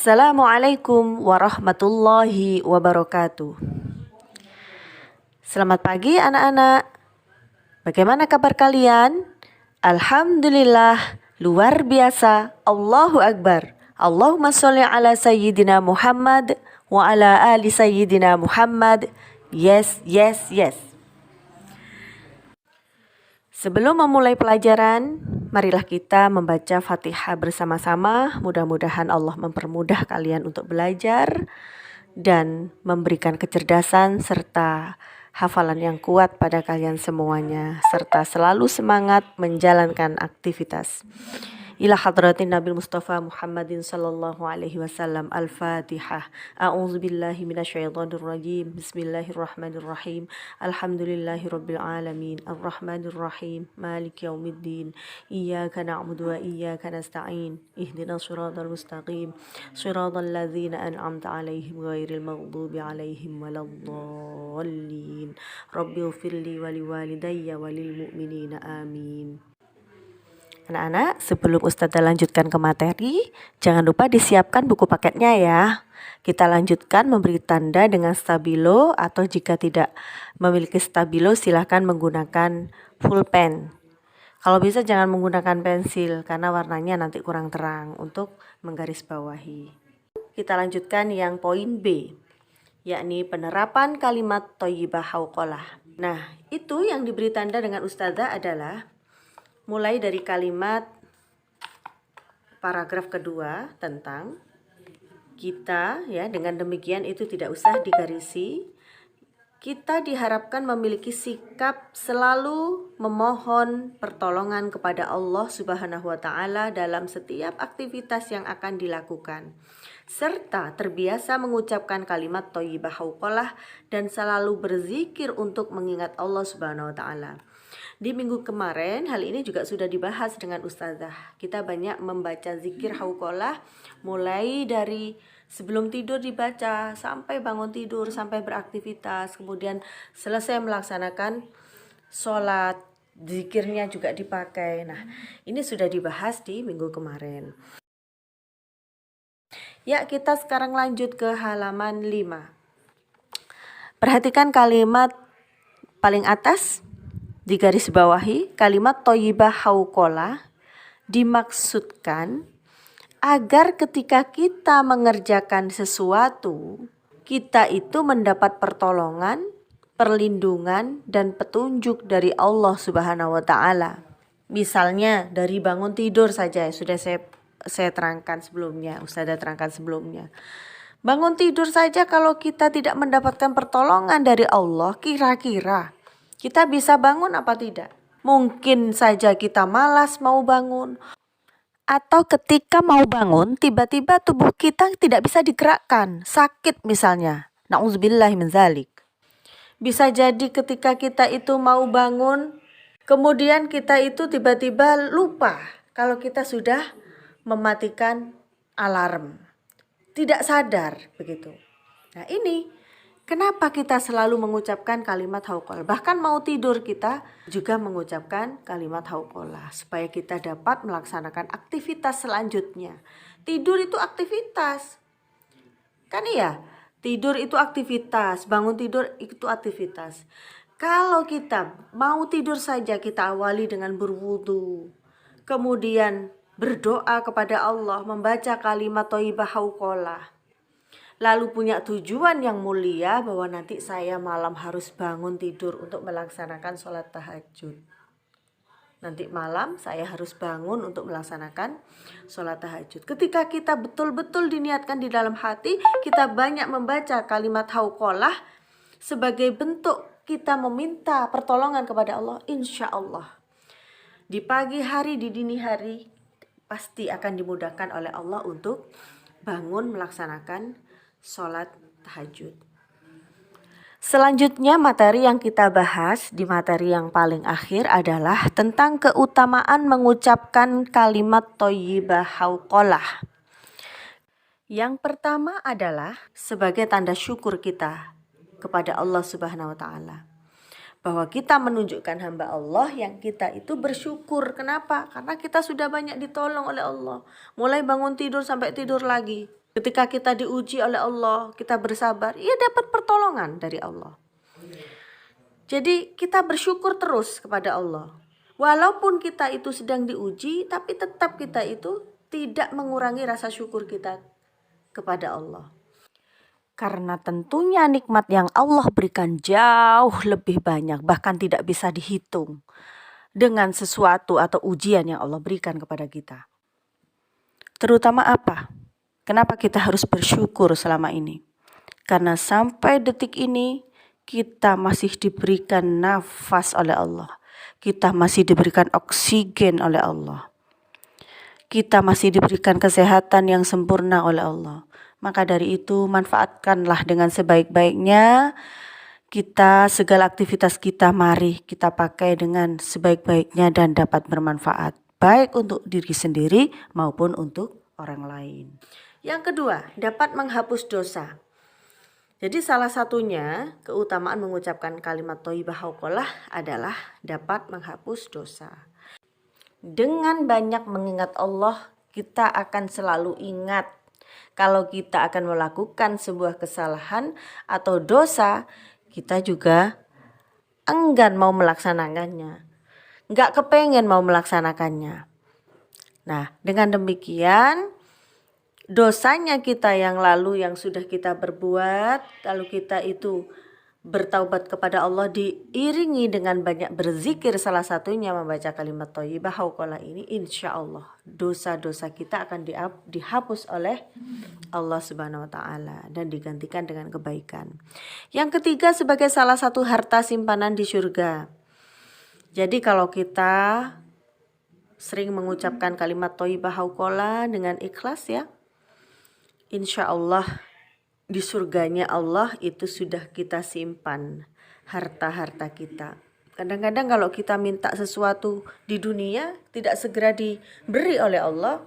Assalamualaikum warahmatullahi wabarakatuh. Selamat pagi anak-anak. Bagaimana kabar kalian? Alhamdulillah, luar biasa. Allahu Akbar. Allahumma sholli ala sayyidina Muhammad wa ala ali sayyidina Muhammad. Yes, yes, yes. Sebelum memulai pelajaran, marilah kita membaca Fatihah bersama-sama. Mudah-mudahan Allah mempermudah kalian untuk belajar dan memberikan kecerdasan serta hafalan yang kuat pada kalian semuanya, serta selalu semangat menjalankan aktivitas. Ila hadratin Nabi Mustafa Muhammadin sallallahu alaihi wasallam. Al-Fatihah. A'udzu billahi minasyaitonir rajim. Bismillahirrahmanirrahim. Alhamdulillahi rabbil alamin. Arrahmanir rahim. Maliki yaumiddin. Iyyaka na'budu wa iyyaka nasta'in. Ihdinas shiratal mustaqim. Shiratal ladzina an'amta 'alaihim ghairil maghdubi 'alaihim waladdallin. Rabbighfirli wa liwalidayya wa lil mu'minina amin. Anak-anak, sebelum Ustazah lanjutkan ke materi, jangan lupa disiapkan buku paketnya ya. Kita lanjutkan memberi tanda dengan stabilo, atau jika tidak memiliki stabilo silahkan menggunakan pulpen. Kalau bisa jangan menggunakan pensil karena warnanya nanti kurang terang untuk menggarisbawahi. Kita lanjutkan yang poin B, yakni penerapan kalimat thayyibah hauqalah. Nah, itu yang diberi tanda dengan Ustazah adalah mulai dari kalimat paragraf kedua tentang kita, ya, dengan demikian itu tidak usah digarisi. Kita diharapkan memiliki sikap selalu memohon pertolongan kepada Allah Subhanahu wa taala dalam setiap aktivitas yang akan dilakukan, serta terbiasa mengucapkan kalimat thayyibah hauqalah dan selalu berzikir untuk mengingat Allah Subhanahu wa taala. Di minggu kemarin hal ini juga sudah dibahas dengan Ustazah. Kita banyak membaca zikir hauqalah mulai dari sebelum tidur dibaca sampai bangun tidur, sampai beraktivitas, kemudian selesai melaksanakan sholat, zikirnya juga dipakai. Nah, ini sudah dibahas di minggu kemarin. Ya, kita sekarang lanjut ke halaman 5. Perhatikan kalimat paling atas. Di garis bawahi, kalimat thayyibah hauqalah dimaksudkan agar ketika kita mengerjakan sesuatu, kita itu mendapat pertolongan, perlindungan, dan petunjuk dari Allah Subhanahu wa taala. Misalnya dari bangun tidur saja, sudah saya terangkan sebelumnya, Ustazah terangkan sebelumnya. Bangun tidur saja kalau kita tidak mendapatkan pertolongan dari Allah, kira-kira kita bisa bangun apa tidak? Mungkin saja kita malas mau bangun. Atau ketika mau bangun, tiba-tiba tubuh kita tidak bisa digerakkan. Sakit misalnya. Na'udzubillahi min dzalik. Bisa jadi ketika kita itu mau bangun, kemudian kita itu tiba-tiba lupa kalau kita sudah mematikan alarm. Tidak sadar begitu. Nah, ini kenapa kita selalu mengucapkan kalimat hauqalah? Bahkan mau tidur kita juga mengucapkan kalimat hauqalah supaya kita dapat melaksanakan aktivitas selanjutnya. Tidur itu aktivitas. Kan iya? Tidur itu aktivitas, bangun tidur itu aktivitas. Kalau kita mau tidur saja kita awali dengan berwudu. Kemudian berdoa kepada Allah, membaca kalimat thayyibah hauqalah. Lalu punya tujuan yang mulia bahwa nanti saya malam harus bangun tidur untuk melaksanakan sholat tahajud. Nanti malam saya harus bangun untuk melaksanakan sholat tahajud. Ketika kita betul-betul diniatkan di dalam hati, kita banyak membaca kalimat hauqalah sebagai bentuk kita meminta pertolongan kepada Allah. Insya Allah di pagi hari, di dini hari pasti akan dimudahkan oleh Allah untuk bangun melaksanakan sholat tahajud. Selanjutnya materi yang kita bahas di materi yang paling akhir adalah tentang keutamaan mengucapkan kalimat thayyibah hauqalah. Yang pertama adalah sebagai tanda syukur kita kepada Allah Subhanahu wa taala. Bahwa kita menunjukkan hamba Allah yang kita itu bersyukur. Kenapa? Karena kita sudah banyak ditolong oleh Allah. Mulai bangun tidur sampai tidur lagi. Ketika kita diuji oleh Allah, kita bersabar, ya dapat pertolongan dari Allah. Jadi kita bersyukur terus kepada Allah. Walaupun kita itu sedang diuji, tapi tetap kita itu tidak mengurangi rasa syukur kita kepada Allah. Karena tentunya nikmat yang Allah berikan jauh lebih banyak, bahkan tidak bisa dihitung dengan sesuatu atau ujian yang Allah berikan kepada kita. Terutama apa? Kenapa kita harus bersyukur selama ini? Karena sampai detik ini kita masih diberikan nafas oleh Allah. Kita masih diberikan oksigen oleh Allah. Kita masih diberikan kesehatan yang sempurna oleh Allah. Maka dari itu manfaatkanlah dengan sebaik-baiknya. Kita segala aktivitas kita mari kita pakai dengan sebaik-baiknya dan dapat bermanfaat. Baik untuk diri sendiri maupun untuk orang lain. Yang kedua, dapat menghapus dosa. Jadi salah satunya keutamaan mengucapkan kalimat thayyibah hauqalah adalah dapat menghapus dosa. Dengan banyak mengingat Allah, kita akan selalu ingat kalau kita akan melakukan sebuah kesalahan atau dosa, kita juga enggan mau melaksanakannya. Nggak kepengen mau melaksanakannya. Nah, dengan demikian dosanya kita yang lalu yang sudah kita berbuat, lalu kita itu bertaubat kepada Allah diiringi dengan banyak berzikir, salah satunya membaca kalimat thayyibah hauqalah ini, insya Allah dosa-dosa kita akan dihapus oleh Allah Subhanahu wa Ta'ala dan digantikan dengan kebaikan. Yang ketiga, sebagai salah satu harta simpanan di surga. Jadi kalau kita sering mengucapkan kalimat thayyibah hauqalah dengan ikhlas ya, insya Allah di surganya Allah itu sudah kita simpan harta-harta kita. Kadang-kadang kalau kita minta sesuatu di dunia tidak segera diberi oleh Allah,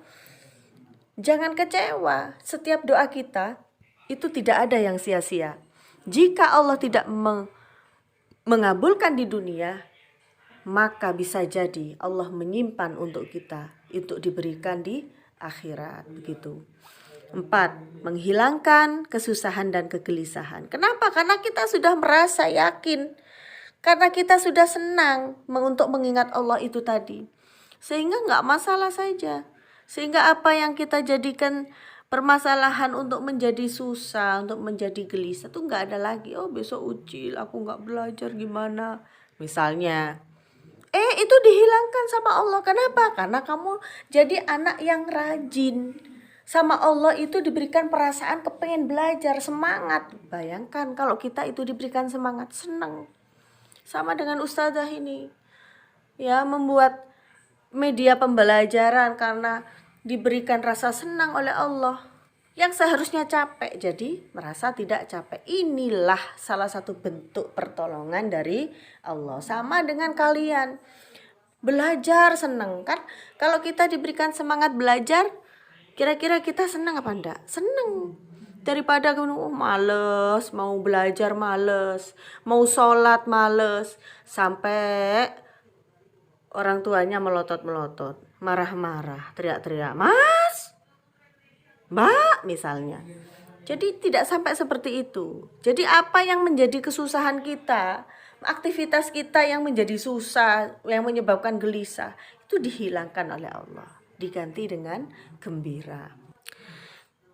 jangan kecewa. Setiap doa kita itu tidak ada yang sia-sia. Jika Allah tidak mengabulkan di dunia, maka bisa jadi Allah menyimpan untuk kita untuk diberikan di akhirat, begitu. 4. Menghilangkan kesusahan dan kegelisahan. Kenapa? Karena kita sudah merasa yakin. Karena kita sudah senang untuk mengingat Allah itu tadi. Sehingga nggak masalah saja. Sehingga apa yang kita jadikan permasalahan untuk menjadi susah, untuk menjadi gelisah itu nggak ada lagi. Oh besok ujian, aku nggak belajar gimana. Misalnya. Itu dihilangkan sama Allah. Kenapa? Karena kamu jadi anak yang rajin. Sama Allah itu diberikan perasaan kepengen belajar, semangat. Bayangkan kalau kita itu diberikan semangat, senang. Sama dengan ustazah ini. Ya, membuat media pembelajaran karena diberikan rasa senang oleh Allah. Yang seharusnya capek, jadi merasa tidak capek. Inilah salah satu bentuk pertolongan dari Allah. Sama dengan kalian. Belajar senang kan? Kalau kita diberikan semangat belajar, kira-kira kita senang apa enggak? Senang. Daripada males, mau belajar males, mau sholat males, sampai orang tuanya melotot-melotot, marah-marah, teriak-teriak, Mas, Mbak misalnya. Jadi tidak sampai seperti itu. Jadi apa yang menjadi kesusahan kita, aktivitas kita yang menjadi susah, yang menyebabkan gelisah, itu dihilangkan oleh Allah, diganti dengan gembira.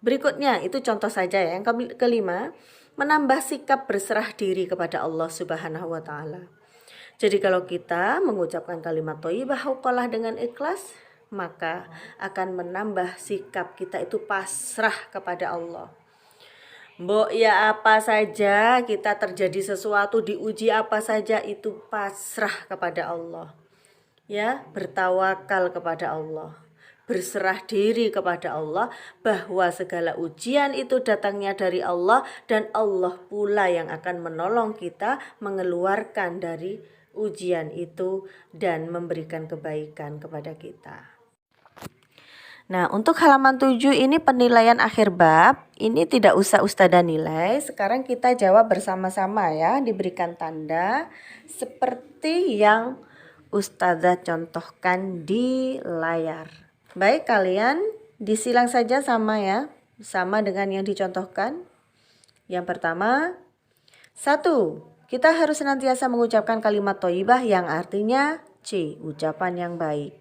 Berikutnya, itu contoh saja ya. Yang kelima, menambah sikap berserah diri kepada Allah Subhanahu wa Ta'ala. Jadi kalau kita mengucapkan kalimat thayyibah hauqalah dengan ikhlas, maka akan menambah sikap kita itu pasrah kepada Allah. Mbok ya apa saja, kita terjadi sesuatu, diuji apa saja, itu pasrah kepada Allah. Ya, bertawakal kepada Allah, berserah diri kepada Allah, bahwa segala ujian itu datangnya dari Allah, dan Allah pula yang akan menolong kita mengeluarkan dari ujian itu dan memberikan kebaikan kepada kita. Nah, untuk halaman 7 ini penilaian akhir bab. Ini tidak usah Ustazah nilai. Sekarang kita jawab bersama-sama ya, diberikan tanda seperti yang Ustazah contohkan di layar. Baik, kalian disilang saja sama ya. sama dengan yang dicontohkan. Yang pertama, 1. Kita harus senantiasa mengucapkan kalimat thayyibah yang artinya C. Ucapan yang baik.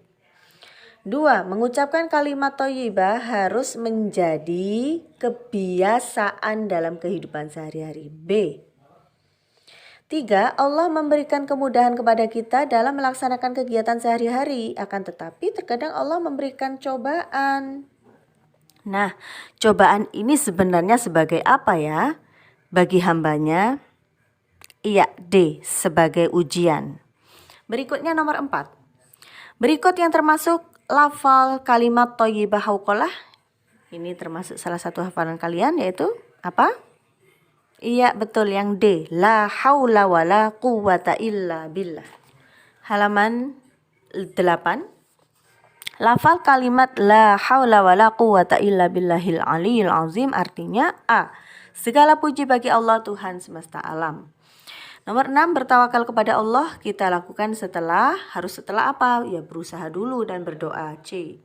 2. Mengucapkan kalimat thayyibah harus menjadi kebiasaan dalam kehidupan sehari-hari. B. 3. Allah memberikan kemudahan kepada kita dalam melaksanakan kegiatan sehari-hari. Akan tetapi terkadang Allah memberikan cobaan. Nah, cobaan ini sebenarnya sebagai apa ya? Bagi hambanya? Iya, D. Sebagai ujian. Berikutnya nomor 4. Berikut yang termasuk lafal kalimat thayyibah hauqalah. Ini termasuk salah satu hafalan kalian, yaitu apa? Iya, betul, yang D. La haula wala quwata illa billah. Halaman 8. Lafal kalimat la haula wala quwata illa billahil aliyil azim artinya A. Segala puji bagi Allah Tuhan semesta alam. Nomor 6, bertawakal kepada Allah kita lakukan harus setelah apa? Ya, berusaha dulu dan berdoa. C.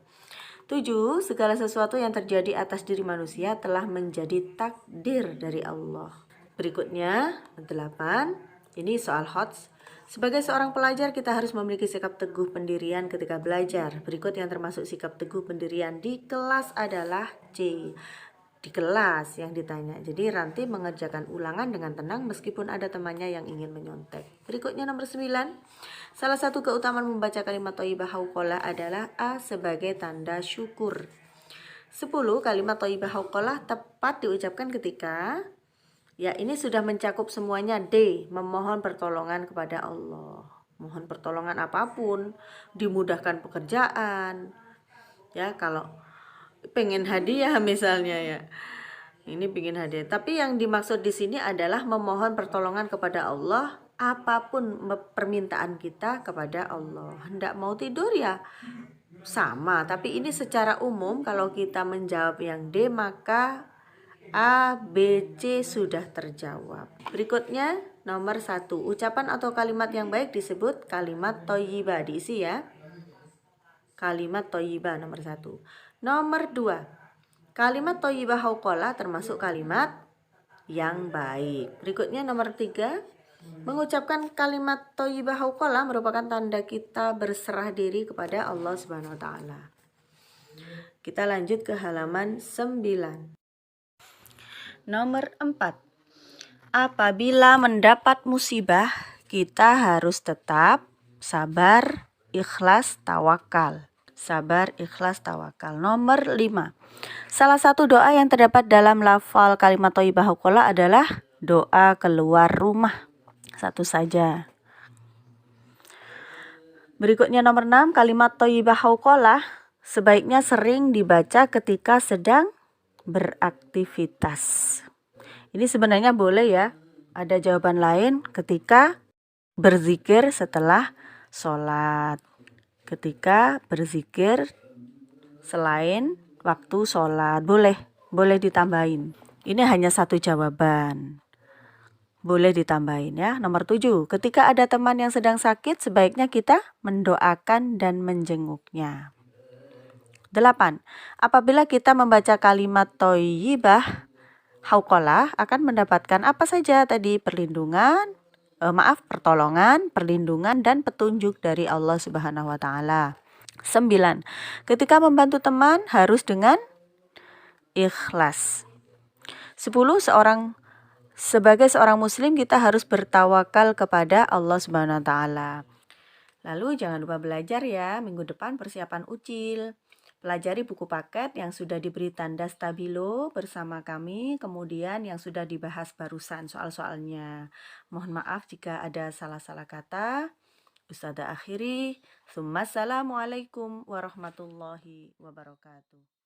7. Segala sesuatu yang terjadi atas diri manusia telah menjadi takdir dari Allah. Berikutnya 8. Ini soal HOTS. Sebagai seorang pelajar kita harus memiliki sikap teguh pendirian ketika belajar. Berikut yang termasuk sikap teguh pendirian di kelas adalah C. Di kelas yang ditanya. Jadi Ranti mengerjakan ulangan dengan tenang meskipun ada temannya yang ingin menyontek. Berikutnya nomor 9. Salah satu keutamaan membaca kalimat thayyibah hauqalah adalah A. Sebagai tanda syukur. 10. Kalimat thayyibah hauqalah tepat diucapkan ketika, ya ini sudah mencakup semuanya. D. Memohon pertolongan kepada Allah. Mohon pertolongan apapun, dimudahkan pekerjaan. Ya, kalau pengen hadiah misalnya ya. Ini pengen hadiah. Tapi yang dimaksud di sini adalah memohon pertolongan kepada Allah apapun permintaan kita kepada Allah. Hendak mau tidur ya sama, tapi ini secara umum kalau kita menjawab yang D maka A, B, C sudah terjawab. Berikutnya nomor 1. Ucapan atau kalimat yang baik disebut kalimat thayyibah. Diisi ya. Kalimat thayyibah nomor 1. Nomor 2. Kalimat thayyibah hauqalah termasuk kalimat yang baik. Berikutnya nomor 3. Mengucapkan kalimat thayyibah hauqalah merupakan tanda kita berserah diri kepada Allah Subhanahu wa taala. Kita lanjut ke halaman 9. Nomor 4. Apabila mendapat musibah, kita harus tetap sabar, ikhlas, tawakal. Sabar, ikhlas, tawakal. Nomor 5. Salah satu doa yang terdapat dalam lafal kalimat thayyibah hauqalah adalah doa keluar rumah. Satu saja. Berikutnya nomor 6. Kalimat thayyibah hauqalah sebaiknya sering dibaca ketika sedang beraktivitas. Ini sebenarnya boleh ya. Ada jawaban lain ketika berzikir setelah sholat. Ketika berzikir selain waktu sholat. Boleh ditambahin. Ini hanya satu jawaban. Boleh ditambahin ya. Nomor 7. Ketika ada teman yang sedang sakit, sebaiknya kita mendoakan dan menjenguknya. 8. Apabila kita membaca kalimat thayyibah hauqalah akan mendapatkan apa saja tadi? Pertolongan, perlindungan, dan petunjuk dari Allah Subhanahu wa taala. 9. Ketika membantu teman harus dengan ikhlas. 10. Sebagai seorang muslim kita harus bertawakal kepada Allah Subhanahu wa taala. Lalu jangan lupa belajar ya, minggu depan persiapan ucil. Pelajari buku paket yang sudah diberi tanda stabilo bersama kami, kemudian yang sudah dibahas barusan soal-soalnya. Mohon maaf jika ada salah-salah kata. Ustadzah akhiri. Assalamualaikum warahmatullahi wabarakatuh.